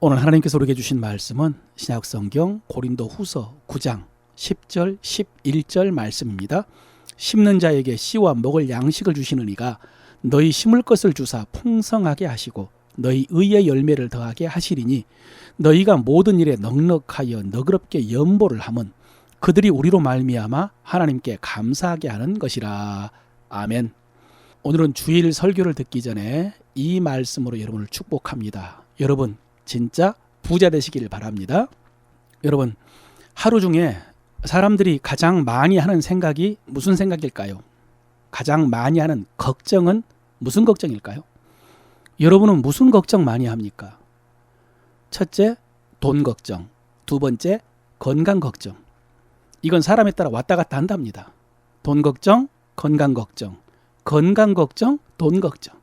오늘 하나님께서 우리에게 주신 말씀은 신약성경 고린도후서 9장 10절 11절 말씀입니다. 심는 자에게 씨와 먹을 양식을 주시는 이가 너희 심을 것을 주사 풍성하게 하시고 너희 의의 열매를 더하게 하시리니 너희가 모든 일에 넉넉하여 너그럽게 연보를 함은 그들이 우리로 말미암아 하나님께 감사하게 하는 것이라. 아멘. 오늘은 주일 설교를 듣기 전에 이 말씀으로 여러분을 축복합니다. 여러분 진짜 부자 되시길 바랍니다. 여러분 하루 중에 사람들이 가장 많이 하는 생각이 무슨 생각일까요? 가장 많이 하는 걱정은 무슨 걱정일까요? 여러분은 무슨 걱정 많이 합니까? 첫째, 돈 걱정. 두 번째, 건강 걱정. 이건 사람에 따라 왔다 갔다 한답니다. 돈 걱정, 건강 걱정. 건강 걱정, 돈 걱정.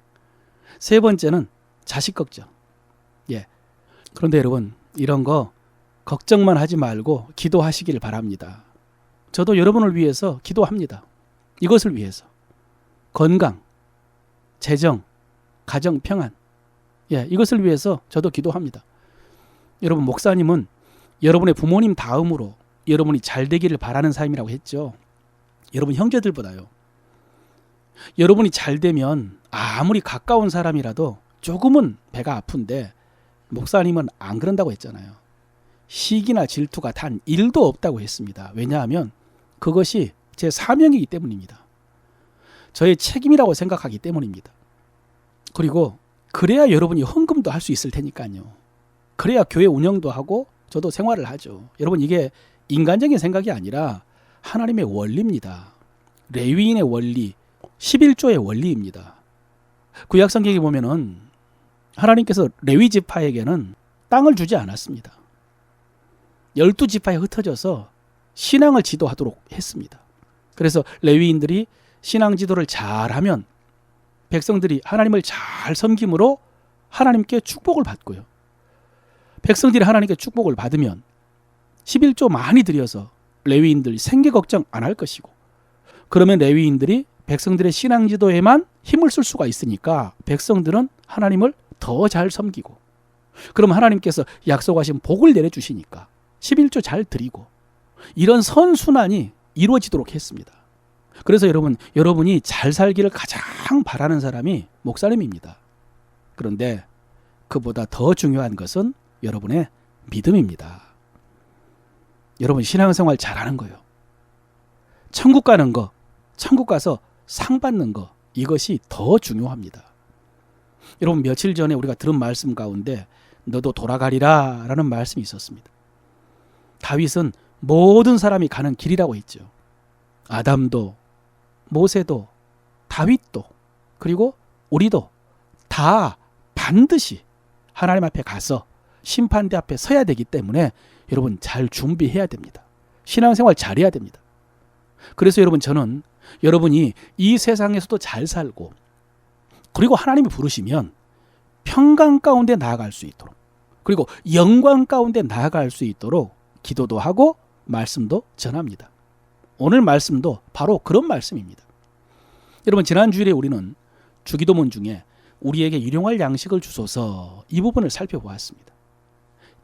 세 번째는 자식 걱정. 그런데 여러분 이런 거 걱정만 하지 말고 기도하시길 바랍니다. 저도 여러분을 위해서 기도합니다. 이것을 위해서. 건강, 재정, 가정 평안. 이것을 위해서 저도 기도합니다. 여러분 목사님은 여러분의 부모님 다음으로 여러분이 잘 되기를 바라는 사람이라고 했죠. 여러분 형제들보다요. 여러분이 잘 되면 아무리 가까운 사람이라도 조금은 배가 아픈데 목사님은 안 그런다고 했잖아요. 시기나 질투가 단 1도 없다고 했습니다. 왜냐하면 그것이 제 사명이기 때문입니다. 저의 책임이라고 생각하기 때문입니다. 그리고 그래야 여러분이 헌금도 할 수 있을 테니까요. 그래야 교회 운영도 하고 저도 생활을 하죠. 여러분 이게 인간적인 생각이 아니라 하나님의 원리입니다. 레위인의 원리, 11조의 원리입니다. 구약성경에 보면은 하나님께서 레위 지파에게는 땅을 주지 않았습니다. 12지파에 흩어져서 신앙을 지도하도록 했습니다. 그래서 레위인들이 신앙 지도를 잘하면 백성들이 하나님을 잘 섬김으로 하나님께 축복을 받고요. 백성들이 하나님께 축복을 받으면 11조 많이 들여서 레위인들 생계 걱정 안 할 것이고, 그러면 레위인들이 백성들의 신앙 지도에만 힘을 쓸 수가 있으니까 백성들은 하나님을 더 잘 섬기고, 그럼 하나님께서 약속하신 복을 내려주시니까 11조 잘 드리고, 이런 선순환이 이루어지도록 했습니다. 그래서 여러분이 잘 살기를 가장 바라는 사람이 목사님입니다. 그런데 그보다 더 중요한 것은 여러분의 믿음입니다. 여러분 신앙생활 잘하는 거요. 천국 가는 거, 천국 가서 상 받는 거, 이것이 더 중요합니다. 여러분 며칠 전에 우리가 들은 말씀 가운데 너도 돌아가리라 라는 말씀이 있었습니다. 다윗은 모든 사람이 가는 길이라고 했죠. 아담도, 모세도, 다윗도, 그리고 우리도 다 반드시 하나님 앞에 가서 심판대 앞에 서야 되기 때문에 여러분 잘 준비해야 됩니다. 신앙생활 잘해야 됩니다. 그래서 여러분 저는 여러분이 이 세상에서도 잘 살고, 그리고 하나님이 부르시면 평강 가운데 나아갈 수 있도록, 그리고 영광 가운데 나아갈 수 있도록 기도도 하고 말씀도 전합니다. 오늘 말씀도 바로 그런 말씀입니다. 여러분 지난 주일에 우리는 주기도문 중에 우리에게 일용할 양식을 주소서, 이 부분을 살펴보았습니다.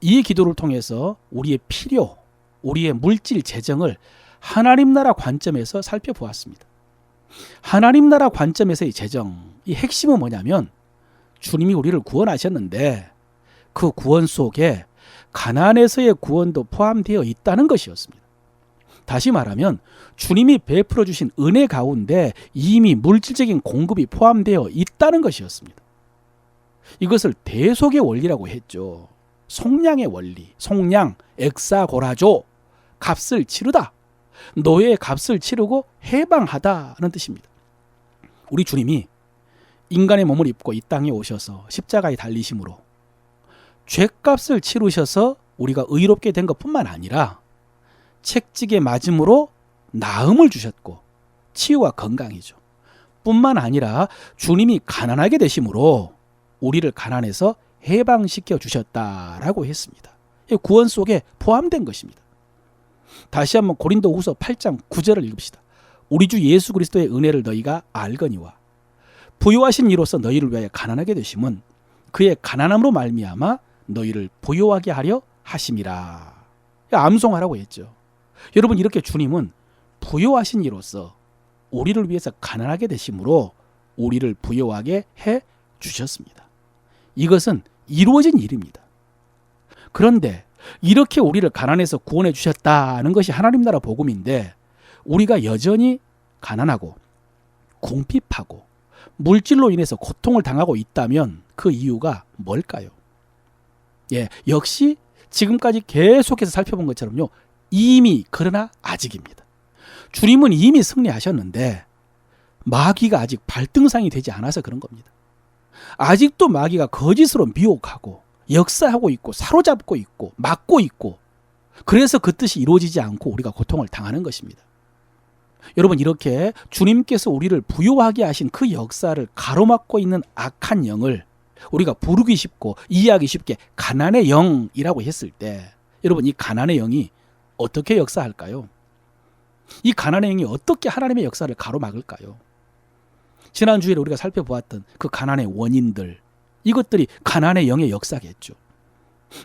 이 기도를 통해서 우리의 필요, 우리의 물질 재정을 하나님 나라 관점에서 살펴보았습니다. 하나님 나라 관점에서의 재정, 이 핵심은 뭐냐면 주님이 우리를 구원하셨는데 그 구원 속에 가나안에서의 구원도 포함되어 있다는 것이었습니다. 다시 말하면 주님이 베풀어 주신 은혜 가운데 이미 물질적인 공급이 포함되어 있다는 것이었습니다. 이것을 대속의 원리라고 했죠. 속량의 원리, 속량, 엑사고라조, 값을 치르다. 노예의 값을 치르고 해방하다는 뜻입니다. 우리 주님이 인간의 몸을 입고 이 땅에 오셔서 십자가에 달리심으로 죄값을 치르셔서 우리가 의롭게 된 것뿐만 아니라 채찍에 맞음으로 나음을 주셨고 치유와 건강이죠. 뿐만 아니라 주님이 가난하게 되심으로 우리를 가난에서 해방시켜 주셨다라고 했습니다. 구원 속에 포함된 것입니다. 다시 한번 고린도후서 8장 9절을 읽읍시다. 우리 주 예수 그리스도의 은혜를 너희가 알거니와 부유하신 이로써 너희를 위하여 가난하게 되심은 그의 가난함으로 말미암아 너희를 부요하게 하려 하심이라. 암송하라고 했죠. 여러분, 이렇게 주님은 부요하신 이로서 우리를 위해서 가난하게 되심으로 우리를 부요하게 해 주셨습니다. 이것은 이루어진 일입니다. 그런데 이렇게 우리를 가난해서 구원해 주셨다는 것이 하나님 나라 복음인데, 우리가 여전히 가난하고 궁핍하고 물질로 인해서 고통을 당하고 있다면 그 이유가 뭘까요? 역시 지금까지 계속해서 살펴본 것처럼요, 이미 그러나 아직입니다. 주님은 이미 승리하셨는데 마귀가 아직 발등상이 되지 않아서 그런 겁니다. 아직도 마귀가 거짓으로 미혹하고 역사하고 있고 사로잡고 있고 막고 있고, 그래서 그 뜻이 이루어지지 않고 우리가 고통을 당하는 것입니다. 여러분, 이렇게 주님께서 우리를 부요하게 하신 그 역사를 가로막고 있는 악한 영을 우리가 부르기 쉽고 이해하기 쉽게 가난의 영이라고 했을 때, 여러분, 이 가난의 영이 어떻게 역사할까요? 이 가난의 영이 어떻게 하나님의 역사를 가로막을까요? 지난주에 우리가 살펴보았던 그 가난의 원인들, 이것들이 가난의 영의 역사겠죠.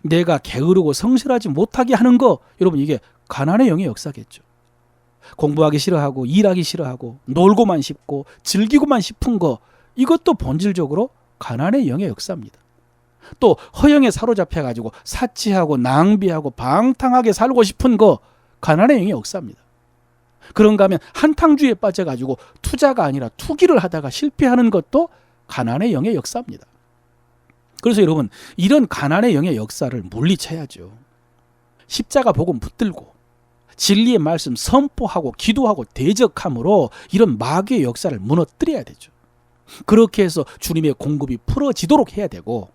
내가 게으르고 성실하지 못하게 하는 거, 여러분, 이게 가난의 영의 역사겠죠. 공부하기 싫어하고 일하기 싫어하고 놀고만 싶고 즐기고만 싶은 거, 이것도 본질적으로 가난의 영의 역사입니다. 또 허영에 사로잡혀가지고 사치하고 낭비하고 방탕하게 살고 싶은 거, 가난의 영의 역사입니다. 그런가 하면 한탕주의에 빠져가지고 투자가 아니라 투기를 하다가 실패하는 것도 가난의 영의 역사입니다. 그래서 여러분, 이런 가난의 영의 역사를 물리쳐야죠. 십자가 복음 붙들고 진리의 말씀 선포하고 기도하고 대적함으로 이런 마귀의 역사를 무너뜨려야 되죠. 그렇게 해서 주님의 공급이 풀어지도록 해야 되고,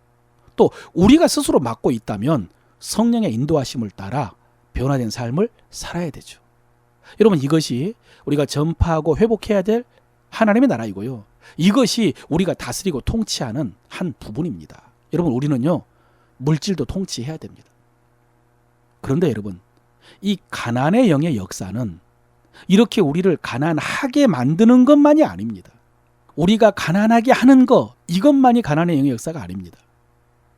또 우리가 스스로 맡고 있다면 성령의 인도하심을 따라 변화된 삶을 살아야 되죠. 여러분, 이것이 우리가 전파하고 회복해야 될 하나님의 나라이고요, 이것이 우리가 다스리고 통치하는 한 부분입니다. 여러분, 우리는요, 물질도 통치해야 됩니다. 그런데 여러분, 이 가난의 영의 역사는 이렇게 우리를 가난하게 만드는 것만이 아닙니다. 우리가 가난하게 하는 것, 이것만이 가난의 영의 역사가 아닙니다.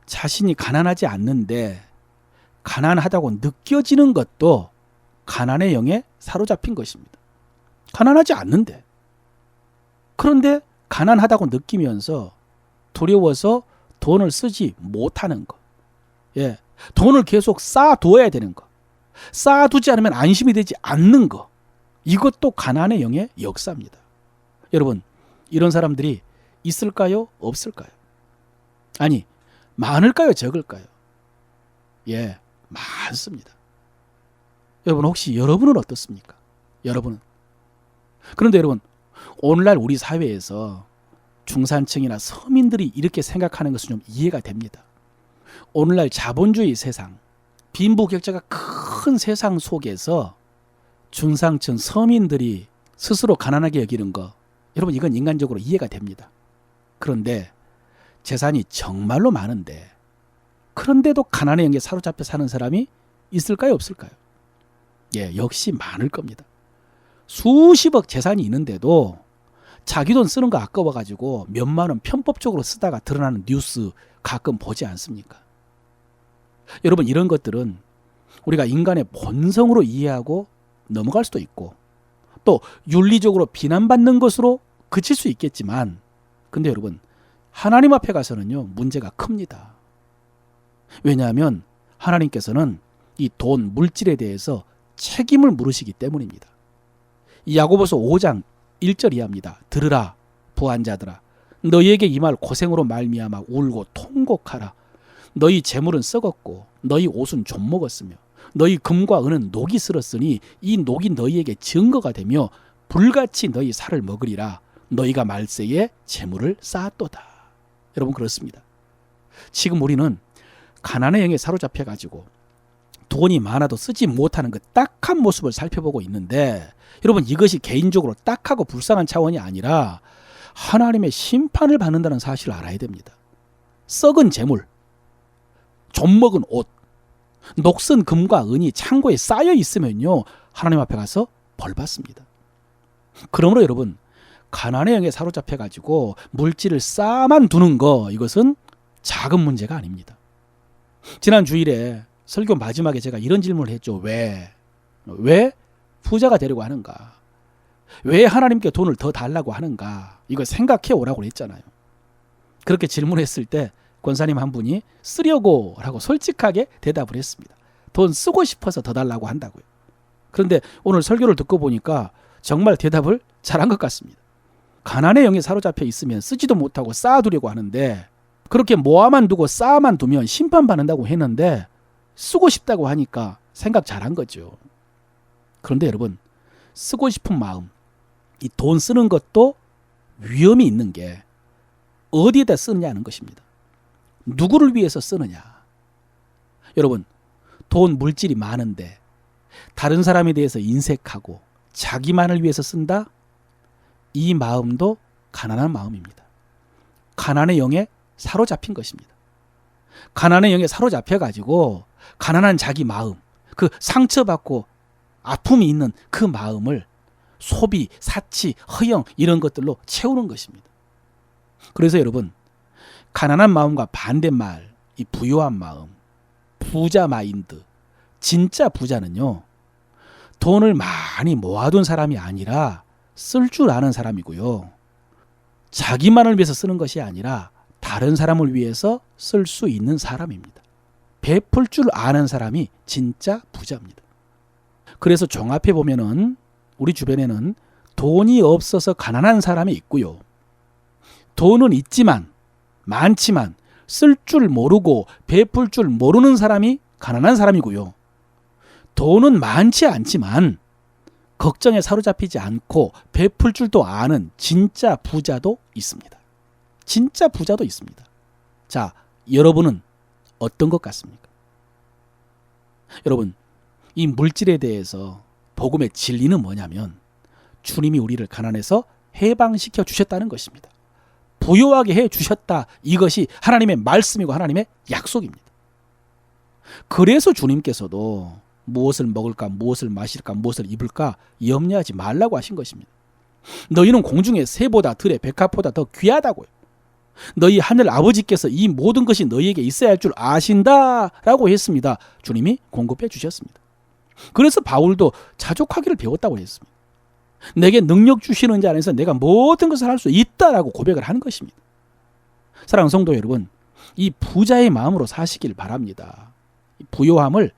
자신이 가난하지 않는데 가난하다고 느껴지는 것도 가난의 영에 사로잡힌 것입니다. 가난하지 않는데, 그런데 가난하다고 느끼면서 두려워서 돈을 쓰지 못하는 것, 돈을 계속 쌓아두어야 되는 것, 쌓아두지 않으면 안심이 되지 않는 것, 이것도 가난의 영의 역사입니다. 여러분, 이런 사람들이 있을까요? 없을까요? 아니, 많을까요? 적을까요? 많습니다. 여러분, 혹시 여러분은 어떻습니까? 여러분은. 그런데 여러분, 오늘날 우리 사회에서 중산층이나 서민들이 이렇게 생각하는 것은 좀 이해가 됩니다. 오늘날 자본주의 세상, 빈부격차가 큰 세상 속에서 중상층 서민들이 스스로 가난하게 여기는 거, 여러분, 이건 인간적으로 이해가 됩니다. 그런데 재산이 정말로 많은데, 그런데도 가난의 영에 사로잡혀 사는 사람이 있을까요? 없을까요? 역시 많을 겁니다. 수십억 재산이 있는데도 자기 돈 쓰는 거 아까워가지고 몇만 원 편법적으로 쓰다가 드러나는 뉴스 가끔 보지 않습니까? 여러분, 이런 것들은 우리가 인간의 본성으로 이해하고 넘어갈 수도 있고, 또 윤리적으로 비난받는 것으로 그칠 수 있겠지만, 근데 여러분, 하나님 앞에 가서는요, 문제가 큽니다. 왜냐하면 하나님께서는 이 돈, 물질에 대해서 책임을 물으시기 때문입니다. 이 야고보서 5장 1절 이하입니다. 들으라 부한자들아, 너희에게 이 말 고생으로 말미암아 울고 통곡하라. 너희 재물은 썩었고 너희 옷은 좀 먹었으며 너희 금과 은은 녹이 슬었으니 이 녹이 너희에게 증거가 되며 불같이 너희 살을 먹으리라. 너희가 말세에 재물을 쌓았도다. 여러분, 그렇습니다. 지금 우리는 가난의 영에 사로잡혀가지고 돈이 많아도 쓰지 못하는 그 딱한 모습을 살펴보고 있는데, 여러분, 이것이 개인적으로 딱하고 불쌍한 차원이 아니라 하나님의 심판을 받는다는 사실을 알아야 됩니다. 썩은 재물, 좀 먹은 옷, 녹슨 금과 은이 창고에 쌓여 있으면요, 하나님 앞에 가서 벌 받습니다. 그러므로 여러분, 가난의 영에 사로잡혀가지고 물질을 쌓아만 두는 거, 이것은 작은 문제가 아닙니다. 지난 주일에 설교 마지막에 제가 이런 질문을 했죠. 왜 부자가 되려고 하는가? 왜 하나님께 돈을 더 달라고 하는가? 이거 생각해 오라고 했잖아요. 그렇게 질문했을 때 권사님 한 분이 쓰려고 라고 솔직하게 대답을 했습니다. 돈 쓰고 싶어서 더 달라고 한다고요. 그런데 오늘 설교를 듣고 보니까 정말 대답을 잘한 것 같습니다. 가난의 영에 사로잡혀 있으면 쓰지도 못하고 쌓아두려고 하는데, 그렇게 모아만 두고 쌓아만 두면 심판받는다고 했는데 쓰고 싶다고 하니까 생각 잘한 거죠. 그런데 여러분, 쓰고 싶은 마음, 이 돈 쓰는 것도 위험이 있는 게 어디에다 쓰느냐는 것입니다. 누구를 위해서 쓰느냐. 여러분, 돈 물질이 많은데 다른 사람에 대해서 인색하고 자기만을 위해서 쓴다? 이 마음도 가난한 마음입니다. 가난의 영에 사로잡힌 것입니다. 가난의 영에 사로잡혀가지고 가난한 자기 마음, 그 상처받고 아픔이 있는 그 마음을 소비, 사치, 허영 이런 것들로 채우는 것입니다. 그래서 여러분, 가난한 마음과 반대말, 이 부유한 마음, 부자 마인드, 진짜 부자는요, 돈을 많이 모아둔 사람이 아니라 쓸 줄 아는 사람이고요. 자기만을 위해서 쓰는 것이 아니라 다른 사람을 위해서 쓸 수 있는 사람입니다. 베풀 줄 아는 사람이 진짜 부자입니다. 그래서 종합해 보면은 우리 주변에는 돈이 없어서 가난한 사람이 있고요. 돈은 있지만, 많지만 쓸 줄 모르고 베풀 줄 모르는 사람이 가난한 사람이고요. 돈은 많지 않지만 걱정에 사로잡히지 않고 베풀 줄도 아는 진짜 부자도 있습니다. 진짜 부자도 있습니다. 자, 여러분은 어떤 것 같습니까? 여러분, 이 물질에 대해서 복음의 진리는 뭐냐면 주님이 우리를 가난에서 해방시켜 주셨다는 것입니다. 부유하게 해 주셨다. 이것이 하나님의 말씀이고 하나님의 약속입니다. 그래서 주님께서도 무엇을 먹을까, 무엇을 마실까, 무엇을 입을까 염려하지 말라고 하신 것입니다. 너희는 공중의 새보다 들의 백합보다 더 귀하다고요. 너희 하늘 아버지께서 이 모든 것이 너희에게 있어야 할 줄 아신다라고 했습니다. 주님이 공급해 주셨습니다. 그래서 바울도 자족하기를 배웠다고 했습니다. 내게 능력 주시는 자 안에서 내가 모든 것을 할 수 있다라고 고백을 하는 것입니다. 사랑하는 성도 여러분, 이 부자의 마음으로 사시길 바랍니다. 부요함을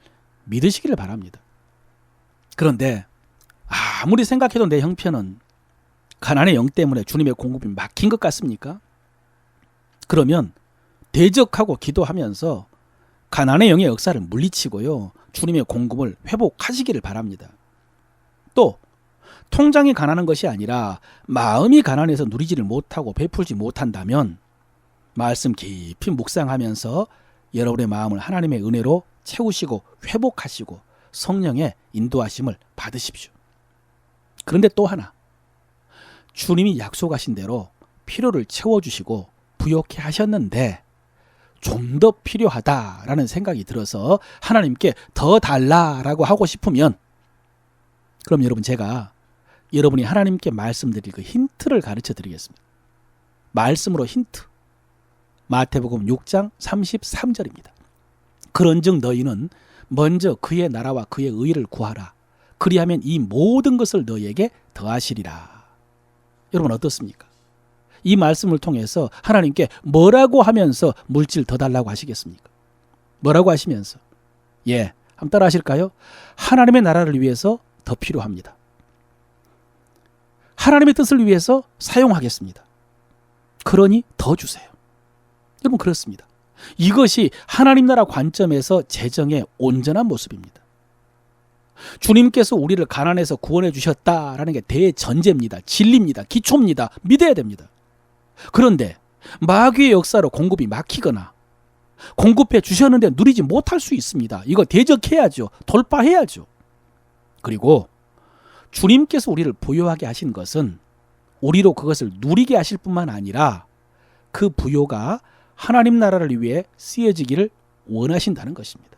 믿으시기를 바랍니다. 그런데 아무리 생각해도 내 형편은 가난의 영 때문에 주님의 공급이 막힌 것 같습니까? 그러면 대적하고 기도하면서 가난의 영의 역사를 물리치고요, 주님의 공급을 회복하시기를 바랍니다. 또 통장이 가난한 것이 아니라 마음이 가난해서 누리지를 못하고 베풀지 못한다면 말씀 깊이 묵상하면서 여러분의 마음을 하나님의 은혜로 채우시고 회복하시고 성령의 인도하심을 받으십시오. 그런데 또 하나, 주님이 약속하신 대로 필요를 채워주시고 부욕해 하셨는데 좀 더 필요하다라는 생각이 들어서 하나님께 더 달라라고 하고 싶으면, 그럼 여러분, 제가 여러분이 하나님께 말씀드릴 그 힌트를 가르쳐 드리겠습니다. 말씀으로 힌트. 마태복음 6장 33절입니다. 그런즉 너희는 먼저 그의 나라와 그의 의를 구하라. 그리하면 이 모든 것을 너희에게 더하시리라. 여러분 어떻습니까? 이 말씀을 통해서 하나님께 뭐라고 하면서 물질 더 달라고 하시겠습니까? 뭐라고 하시면서? 한번 따라 하실까요? 하나님의 나라를 위해서 더 필요합니다. 하나님의 뜻을 위해서 사용하겠습니다. 그러니 더 주세요. 여러분 그렇습니다. 이것이 하나님 나라 관점에서 재정의 온전한 모습입니다. 주님께서 우리를 가난해서 구원해 주셨다라는 게 대전제입니다. 진리입니다. 기초입니다. 믿어야 됩니다. 그런데 마귀의 역사로 공급이 막히거나 공급해 주셨는데 누리지 못할 수 있습니다. 이거 대적해야죠. 돌파해야죠. 그리고 주님께서 우리를 부유하게 하신 것은 우리로 그것을 누리게 하실 뿐만 아니라 그 부요가 하나님 나라를 위해 쓰여지기를 원하신다는 것입니다.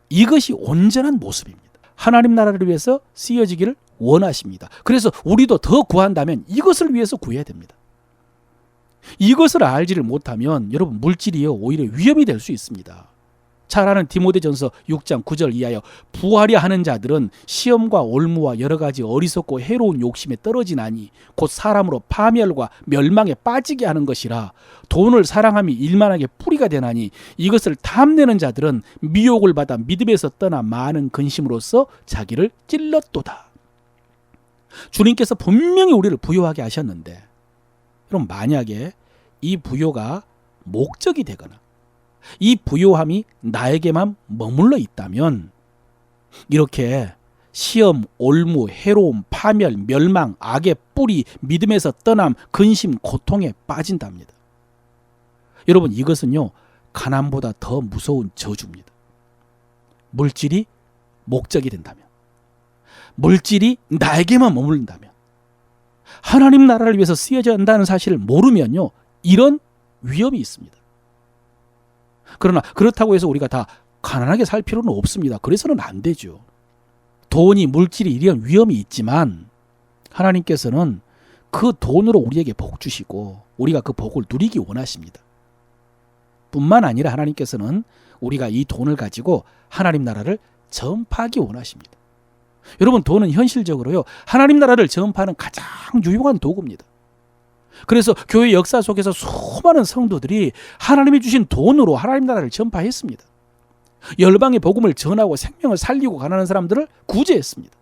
이것이 온전한 모습입니다. 하나님 나라를 위해서 쓰여지기를 원하십니다. 그래서 우리도 더 구한다면 이것을 위해서 구해야 됩니다. 이것을 알지를 못하면 여러분 물질이요 오히려 위험이 될 수 있습니다. 잘 아는 디모데전서 6장 9절 이하여 부하려 하는 자들은 시험과 올무와 여러 가지 어리석고 해로운 욕심에 떨어지나니 곧 사람으로 파멸과 멸망에 빠지게 하는 것이라. 돈을 사랑함이 일만하게 뿌리가 되나니 이것을 탐내는 자들은 미혹을 받아 믿음에서 떠나 많은 근심으로써 자기를 찔렀도다. 주님께서 분명히 우리를 부요하게 하셨는데, 그럼 만약에 이 부요가 목적이 되거나 이 부요함이 나에게만 머물러 있다면 이렇게 시험, 올무, 해로움, 파멸, 멸망, 악의 뿌리, 믿음에서 떠남, 근심, 고통에 빠진답니다. 여러분, 이것은요, 가난보다 더 무서운 저주입니다. 물질이 목적이 된다면, 물질이 나에게만 머무른다면, 하나님 나라를 위해서 쓰여져야 한다는 사실을 모르면요, 이런 위험이 있습니다. 그러나 그렇다고 해서 우리가 다 가난하게 살 필요는 없습니다. 그래서는 안 되죠. 돈이, 물질이 이런 위험이 있지만 하나님께서는 그 돈으로 우리에게 복 주시고 우리가 그 복을 누리기 원하십니다. 뿐만 아니라 하나님께서는 우리가 이 돈을 가지고 하나님 나라를 전파하기 원하십니다. 여러분, 돈은 현실적으로요, 하나님 나라를 전파하는 가장 유용한 도구입니다. 그래서 교회 역사 속에서 수많은 성도들이 하나님이 주신 돈으로 하나님 나라를 전파했습니다. 열방의 복음을 전하고 생명을 살리고 가난한 사람들을 구제했습니다.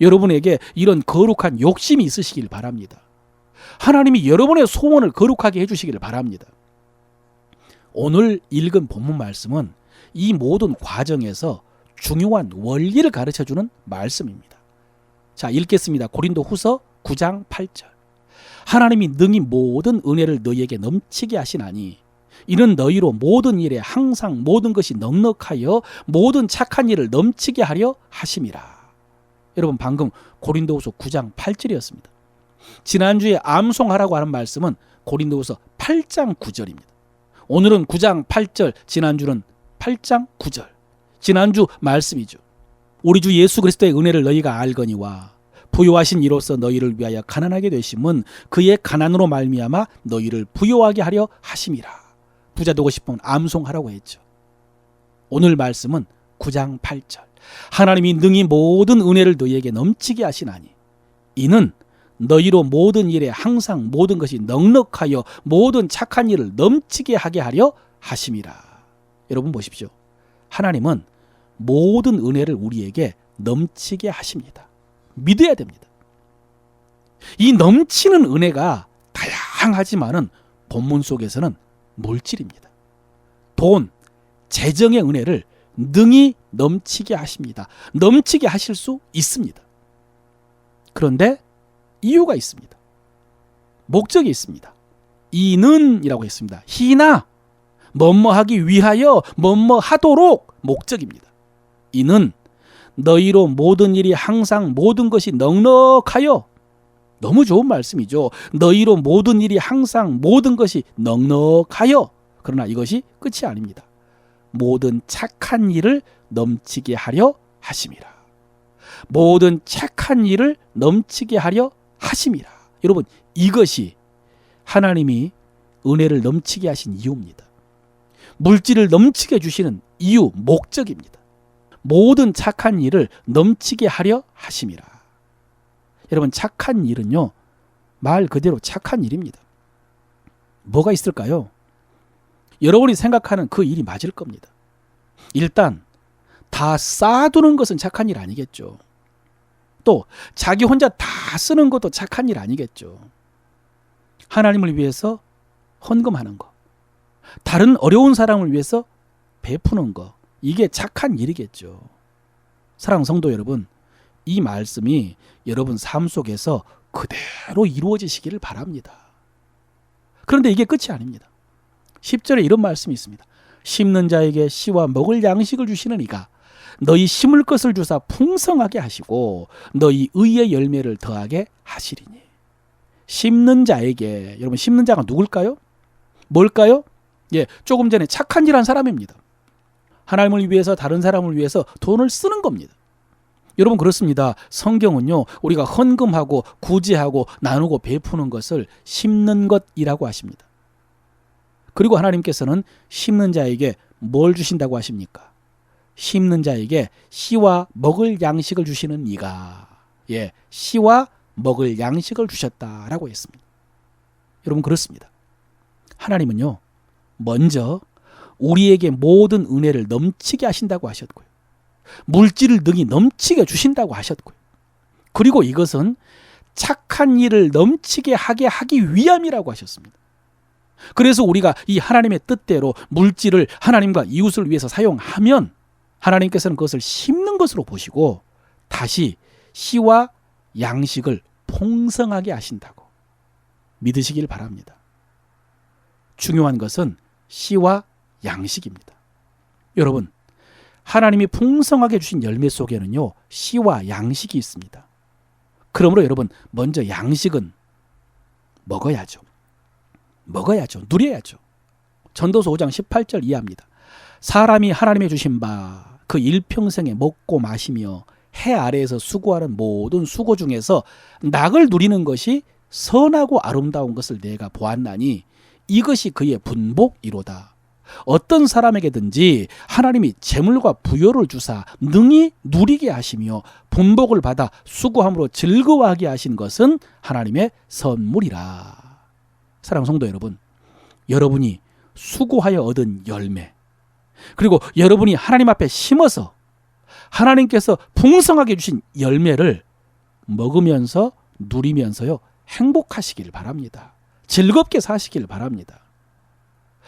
여러분에게 이런 거룩한 욕심이 있으시길 바랍니다. 하나님이 여러분의 소원을 거룩하게 해주시기를 바랍니다. 오늘 읽은 본문 말씀은 이 모든 과정에서 중요한 원리를 가르쳐주는 말씀입니다. 자, 읽겠습니다. 고린도 후서 9장 8절. 하나님이 능히 모든 은혜를 너희에게 넘치게 하시나니 이는 너희로 모든 일에 항상 모든 것이 넉넉하여 모든 착한 일을 넘치게 하려 하심이라. 여러분, 방금 고린도후서 9장 8절이었습니다. 지난주에 암송하라고 하는 말씀은 고린도후서 8장 9절입니다. 오늘은 9장 8절, 지난주는 8장 9절. 지난주 말씀이죠. 우리 주 예수 그리스도의 은혜를 너희가 알거니와 부요하신 이로써 너희를 위하여 가난하게 되심은 그의 가난으로 말미암아 너희를 부요하게 하려 하심이라. 부자 되고 싶으면 암송하라고 했죠. 오늘 말씀은 9장 8절. 하나님이 능히 모든 은혜를 너희에게 넘치게 하시나니 이는 너희로 모든 일에 항상 모든 것이 넉넉하여 모든 착한 일을 넘치게 하게 하려 하심이라. 여러분 보십시오. 하나님은 모든 은혜를 우리에게 넘치게 하십니다. 믿어야 됩니다. 이 넘치는 은혜가 다양하지만은 본문 속에서는 물질입니다. 돈, 재정의 은혜를 능히 넘치게 하십니다. 넘치게 하실 수 있습니다. 그런데 이유가 있습니다. 목적이 있습니다. 이는이라고 했습니다. 희나 뭐뭐하기 위하여 뭐뭐하도록 목적입니다. 이는 너희로 모든 일이 항상 모든 것이 넉넉하여. 너무 좋은 말씀이죠. 너희로 모든 일이 항상 모든 것이 넉넉하여. 그러나 이것이 끝이 아닙니다. 모든 착한 일을 넘치게 하려 하심이라. 모든 착한 일을 넘치게 하려 하심이라. 여러분, 이것이 하나님이 은혜를 넘치게 하신 이유입니다. 물질을 넘치게 주시는 이유, 목적입니다. 모든 착한 일을 넘치게 하려 하심이라. 여러분, 착한 일은요, 말 그대로 착한 일입니다. 뭐가 있을까요? 여러분이 생각하는 그 일이 맞을 겁니다. 일단 다 쌓아두는 것은 착한 일 아니겠죠. 또 자기 혼자 다 쓰는 것도 착한 일 아니겠죠. 하나님을 위해서 헌금하는 거, 다른 어려운 사람을 위해서 베푸는 거, 이게 착한 일이겠죠. 사랑하는 성도 여러분, 이 말씀이 여러분 삶 속에서 그대로 이루어지시기를 바랍니다. 그런데 이게 끝이 아닙니다. 10절에 이런 말씀이 있습니다. 심는 자에게 씨와 먹을 양식을 주시는 이가 너희 심을 것을 주사 풍성하게 하시고 너희 의의 열매를 더하게 하시리니. 심는 자에게, 여러분 심는 자가 누굴까요? 뭘까요? 예, 조금 전에 착한 일 한 사람입니다. 하나님을 위해서 다른 사람을 위해서 돈을 쓰는 겁니다. 여러분 그렇습니다. 성경은요, 우리가 헌금하고 구제하고 나누고 베푸는 것을 심는 것이라고 하십니다. 그리고 하나님께서는 심는 자에게 뭘 주신다고 하십니까? 심는 자에게 씨와 먹을 양식을 주시는 이가, 씨와 먹을 양식을 주셨다라고 했습니다. 여러분, 그렇습니다. 하나님은요, 먼저 우리에게 모든 은혜를 넘치게 하신다고 하셨고요. 물질을 능히 넘치게 주신다고 하셨고요. 그리고 이것은 착한 일을 넘치게 하기 위함이라고 하셨습니다. 그래서 우리가 이 하나님의 뜻대로 물질을 하나님과 이웃을 위해서 사용하면 하나님께서는 그것을 심는 것으로 보시고 다시 씨와 양식을 풍성하게 하신다고 믿으시길 바랍니다. 중요한 것은 씨와 양식입니다. 여러분, 하나님이 풍성하게 주신 열매 속에는요, 씨와 양식이 있습니다. 그러므로 여러분, 먼저 양식은 먹어야죠. 누려야죠. 전도서 5장 18절 이하입니다. 사람이 하나님의 주신 바 그 일평생에 먹고 마시며 해 아래에서 수고하는 모든 수고 중에서 낙을 누리는 것이 선하고 아름다운 것을 내가 보았나니 이것이 그의 분복이로다. 어떤 사람에게든지 하나님이 재물과 부요를 주사 능히 누리게 하시며 분복을 받아 수고함으로 즐거워하게 하신 것은 하나님의 선물이라. 사랑하는 성도 여러분, 여러분이 수고하여 얻은 열매, 그리고 여러분이 하나님 앞에 심어서 하나님께서 풍성하게 주신 열매를 먹으면서 누리면서요, 행복하시길 바랍니다. 즐겁게 사시길 바랍니다.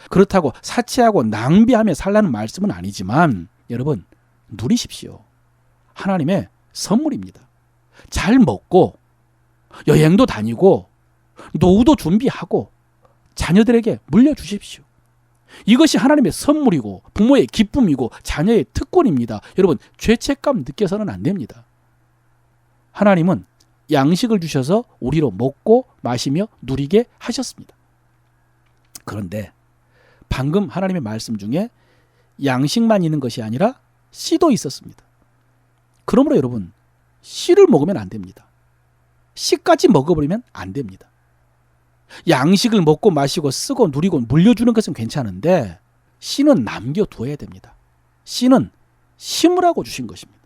그렇다고 사치하고 낭비하며 살라는 말씀은 아니지만 여러분, 누리십시오. 하나님의 선물입니다. 잘 먹고 여행도 다니고 노후도 준비하고 자녀들에게 물려주십시오. 이것이 하나님의 선물이고 부모의 기쁨이고 자녀의 특권입니다. 여러분, 죄책감 느껴서는 안 됩니다. 하나님은 양식을 주셔서 우리로 먹고 마시며 누리게 하셨습니다. 그런데 방금 하나님의 말씀 중에 양식만 있는 것이 아니라 씨도 있었습니다. 그러므로 여러분, 씨를 먹으면 안 됩니다. 씨까지 먹어버리면 안 됩니다. 양식을 먹고 마시고 쓰고 누리고 물려주는 것은 괜찮은데 씨는 남겨두어야 됩니다. 씨는 심으라고 주신 것입니다.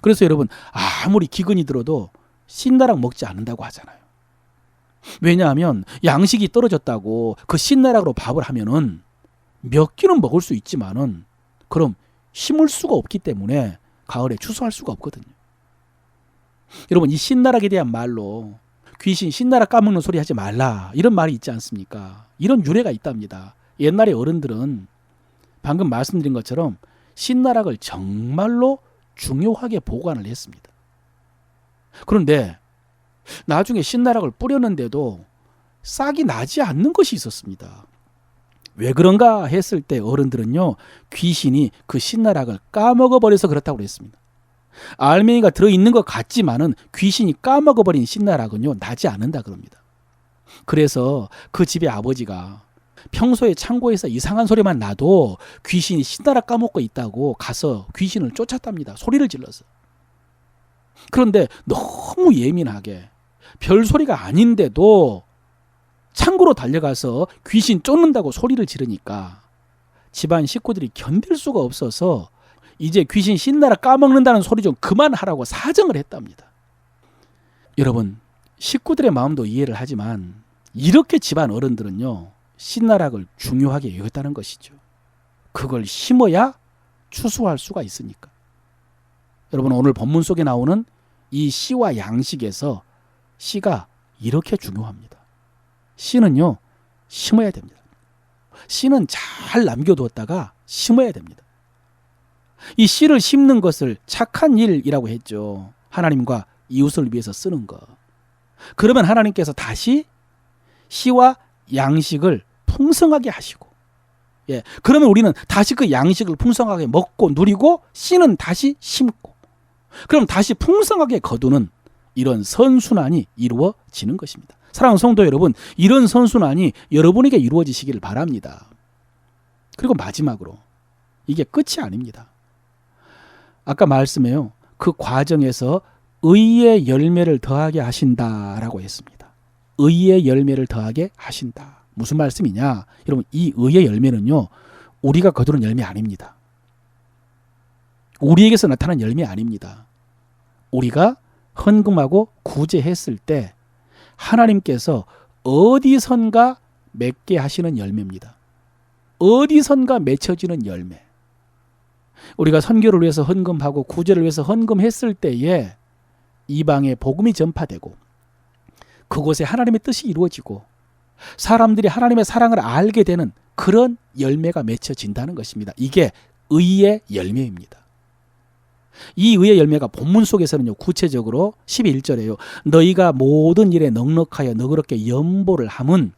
그래서 여러분, 아무리 기근이 들어도 신나락 먹지 않는다고 하잖아요. 왜냐하면 양식이 떨어졌다고 그 신나락으로 밥을 하면은 몇 끼는 먹을 수 있지만은 그럼 심을 수가 없기 때문에 가을에 추수할 수가 없거든요. 여러분, 이 신나락에 대한 말로 귀신 신나락 까먹는 소리 하지 말라, 이런 말이 있지 않습니까? 이런 유래가 있답니다. 옛날에 어른들은 방금 말씀드린 것처럼 신나락을 정말로 중요하게 보관을 했습니다. 그런데 나중에 신나락을 뿌렸는데도 싹이 나지 않는 것이 있었습니다. 왜 그런가 했을 때 어른들은요, 귀신이 그 신나락을 까먹어버려서 그렇다고 그랬습니다. 알맹이가 들어있는 것 같지만은 귀신이 까먹어버린 신나락은요, 나지 않는다 그럽니다. 그래서 그 집의 아버지가 평소에 창고에서 이상한 소리만 나도 귀신이 신나락 까먹고 있다고 가서 귀신을 쫓았답니다. 소리를 질러서. 그런데 너무 예민하게 별소리가 아닌데도 창고로 달려가서 귀신 쫓는다고 소리를 지르니까 집안 식구들이 견딜 수가 없어서 이제 귀신 신나락 까먹는다는 소리 좀 그만하라고 사정을 했답니다. 여러분, 식구들의 마음도 이해를 하지만 이렇게 집안 어른들은요, 신나락을 중요하게 여겼다는 것이죠. 그걸 심어야 추수할 수가 있으니까. 여러분, 오늘 본문 속에 나오는 이 씨와 양식에서 씨가 이렇게 중요합니다. 씨는요, 심어야 됩니다. 씨는 잘 남겨두었다가 심어야 됩니다. 이 씨를 심는 것을 착한 일이라고 했죠. 하나님과 이웃을 위해서 쓰는 것. 그러면 하나님께서 다시 씨와 양식을 풍성하게 하시고, 그러면 우리는 다시 그 양식을 풍성하게 먹고 누리고 씨는 다시 심고, 그럼 다시 풍성하게 거두는 이런 선순환이 이루어지는 것입니다. 사랑하는 성도 여러분, 이런 선순환이 여러분에게 이루어지시기를 바랍니다. 그리고 마지막으로, 이게 끝이 아닙니다. 아까 말씀에요, 그 과정에서 의의 열매를 더하게 하신다라고 했습니다. 의의 열매를 더하게 하신다. 무슨 말씀이냐? 여러분, 이 의의 열매는요, 우리가 거두는 열매 아닙니다. 우리에게서 나타난 열매 아닙니다. 우리가 헌금하고 구제했을 때 하나님께서 어디선가 맺게 하시는 열매입니다. 어디선가 맺혀지는 열매. 우리가 선교를 위해서 헌금하고 구제를 위해서 헌금했을 때에 이방에 복음이 전파되고 그곳에 하나님의 뜻이 이루어지고 사람들이 하나님의 사랑을 알게 되는 그런 열매가 맺혀진다는 것입니다. 이게 의의 열매입니다. 이 의의 열매가 본문 속에서는요, 구체적으로 12절에요. 너희가 모든 일에 넉넉하여 너그럽게 연보를 함은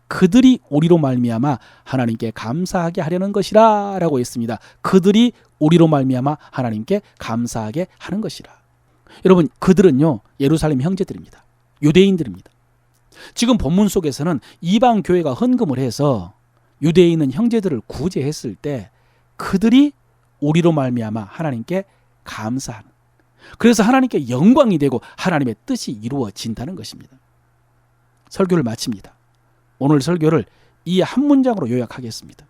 그들이 우리로 말미암아 하나님께 감사하게 하려는 것이라 라고 했습니다. 그들이 우리로 말미암아 하나님께 감사하게 하는 것이라. 여러분, 그들은요, 예루살렘 형제들입니다. 유대인들입니다. 지금 본문 속에서는 이방 교회가 헌금을 해서 유대에 있는 형제들을 구제했을 때 그들이 우리로 말미암아 하나님께 감사하는, 그래서 하나님께 영광이 되고 하나님의 뜻이 이루어진다는 것입니다. 설교를 마칩니다. 오늘 설교를 이 한 문장으로 요약하겠습니다.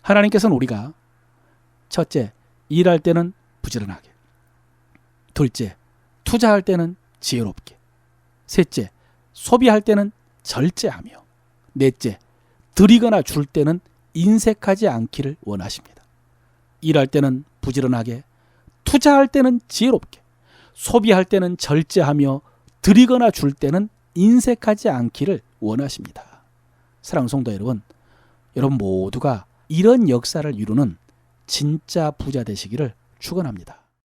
하나님께서는 우리가 첫째, 일할 때는 부지런하게, 둘째, 투자할 때는 지혜롭게, 셋째, 소비할 때는 절제하며, 넷째, 드리거나 줄 때는 인색하지 않기를 원하십니다. 일할 때는 부지런하게, 투자할 때는 지혜롭게, 소비할 때는 절제하며, 드리거나 줄 때는 인색하지 않기를 원하십니다. 사랑하는 성도 여러분, 여러분 모두가 이런 역사를 이루는 진짜 부자 되시기를 축원합니다.